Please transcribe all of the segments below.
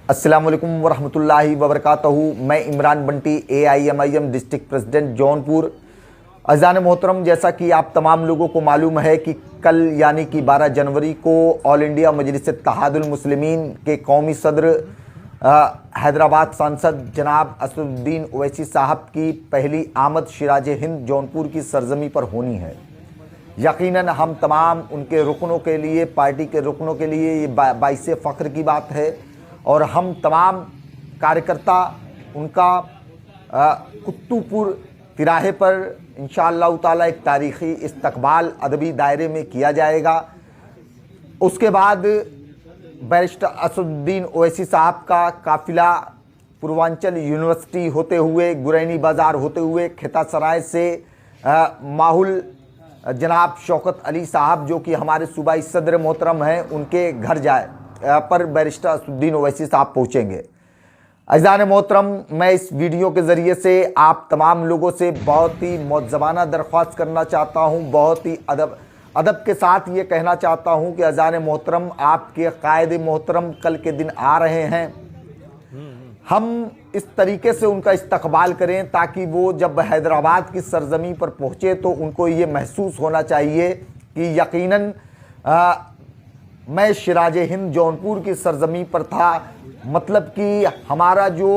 अस्सलाम वालेकुम वरहमतुल्लाहि वबरकातहू। मैं Imran Bunty AIMIM district president Jaunpur. अज़ान मोहतरम, जैसा कि आप तमाम लोगों को मालूम है कि कल यानी कि 12 जनवरी को ऑल इंडिया मजलिस इत्तेहादुल मुस्लिमीन के कौमी सदर हैदराबाद सांसद जनाब असदुद्दीन ओवैसी साहब की पहली आमद सिराज हिंद जौनपुर की सरजमी पर होनी है। यकीनन हम तमाम उनके रुकनों के लिए, पार्टी के रुकनों के लिए ये बाइसे फ़ख्र की बात है और हम तमाम कार्यकर्ता उनका कुत्तूपुर तिराहे पर इंशाअल्लाह ताला एक तारीख़ी इस्तकबाल अदबी दायरे में किया जाएगा। उसके बाद बैरिस्टर असदुद्दीन ओवैसी साहब का काफ़िला पूर्वांचल यूनिवर्सिटी होते हुए, गुरैनी बाज़ार होते हुए, खेतासराय से माहुल जनाब शौकत अली साहब जो कि हमारे सूबाई सदर मोहतरम हैं, उनके घर पर बैरिस्टर असदुद्दीन ओवैसी साहब पहुँचेंगे। अज़ान मोहतरम, मैं इस वीडियो के ज़रिए से आप तमाम लोगों से बहुत ही मुअज़्ज़बाना दरख्वास्त करना चाहता हूँ, बहुत ही अदब के साथ ये कहना चाहता हूँ कि अज़ान मोहतरम, आपके कायद मोहतरम कल के दिन आ रहे हैं। हम इस तरीके से उनका इस्तकबाल करें ताकि वो जब हैदराबाद की सरजमी पर पहुँचे तो उनको ये महसूस होना चाहिए कि यकीनन मैं सिराज हिंद जौनपुर की सरजमी पर था। मतलब कि हमारा जो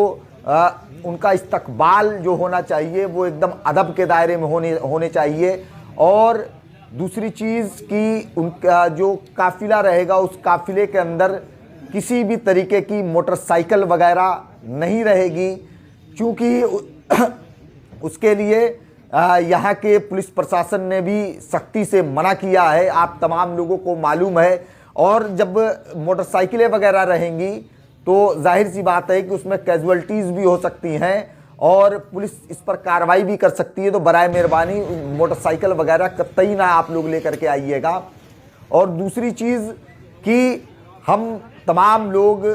उनका इस्तकबाल जो होना चाहिए वो एकदम अदब के दायरे में होने चाहिए। और दूसरी चीज़ कि उनका जो काफ़िला रहेगा उस काफ़िले के अंदर किसी भी तरीके की मोटरसाइकिल वगैरह नहीं रहेगी, क्योंकि उसके लिए यहाँ के पुलिस प्रशासन ने भी सख्ती से मना किया है, आप तमाम लोगों को मालूम है। और जब मोटरसाइकिलें वगैरह रहेंगी तो जाहिर सी बात है कि उसमें कैजुअल्टीज़ भी हो सकती हैं और पुलिस इस पर कार्रवाई भी कर सकती है। तो बराए मेहरबानी मोटरसाइकिल वगैरह कतई ना आप लोग लेकर के आइएगा। और दूसरी चीज़ कि हम तमाम लोग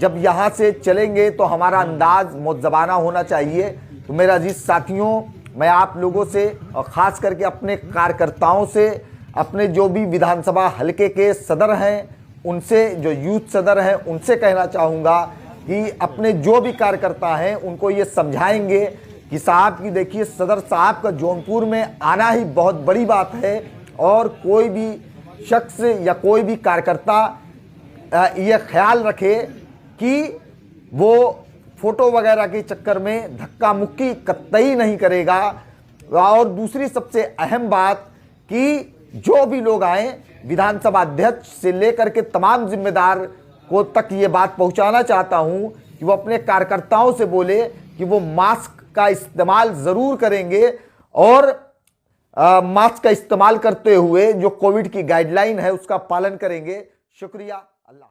जब यहाँ से चलेंगे तो हमारा अंदाज़ मुअज़्ज़बाना होना चाहिए। तो मेरे अजीज़ साथियों, मैं आप लोगों से और ख़ास करके अपने कार्यकर्ताओं से, अपने जो भी विधानसभा हलके के सदर हैं उनसे, जो यूथ सदर हैं उनसे कहना चाहूँगा कि अपने जो भी कार्यकर्ता हैं उनको ये समझाएंगे कि साहब की देखिए, सदर साहब का जौनपुर में आना ही बहुत बड़ी बात है और कोई भी शख्स या कोई भी कार्यकर्ता ये ख्याल रखे कि वो फ़ोटो वगैरह के चक्कर में धक्का मुक्की कतई नहीं करेगा। और दूसरी सबसे अहम बात कि जो भी लोग आए, विधानसभा अध्यक्ष से लेकर के तमाम जिम्मेदार को तक ये बात पहुंचाना चाहता हूं कि वो अपने कार्यकर्ताओं से बोले कि वो मास्क का इस्तेमाल ज़रूर करेंगे और मास्क का इस्तेमाल करते हुए जो कोविड की गाइडलाइन है उसका पालन करेंगे। शुक्रिया। अल्लाह।